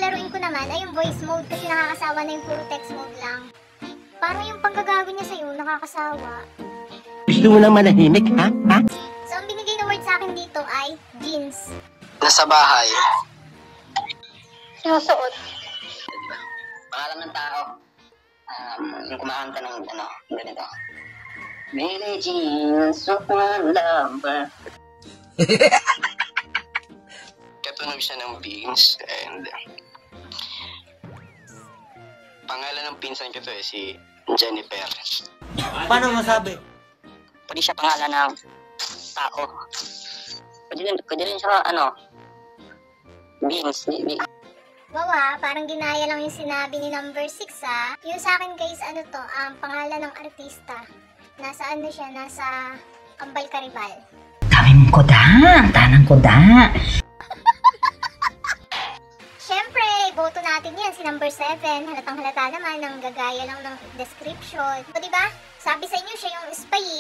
lalaruin ko naman ay yung voice mode kasi nakakasawa na yung puro text mode lang. Parang yung panggagago niya sa'yo, nakakasawa. Gusto mo lang manahimik, ha? So, ang binigay na word sa akin dito ay jeans. Nasa bahay. Sinusuot. Pangalan ng tao. Yung kumakanta ng ganito. Billie Jean, super lover. Katunog siya ng beans and pangalan ng pinsan ko to si Jennifer. Paano masabi? Pwede siya pangalan ng tao. Pwede rin siya beans. Wow ha, parang ginaya lang yung sinabi ni number 6 ha. Yung sa akin guys, pangalan ng artista. Nasa siya, nasa Kambal Karibal. Kawin ko da, tanang ko da. Siyempre, boto natin yan, si number 7. Halatang halata naman, ng gagaya lang ng description. O diba? Sabi sa inyo siya yung spy.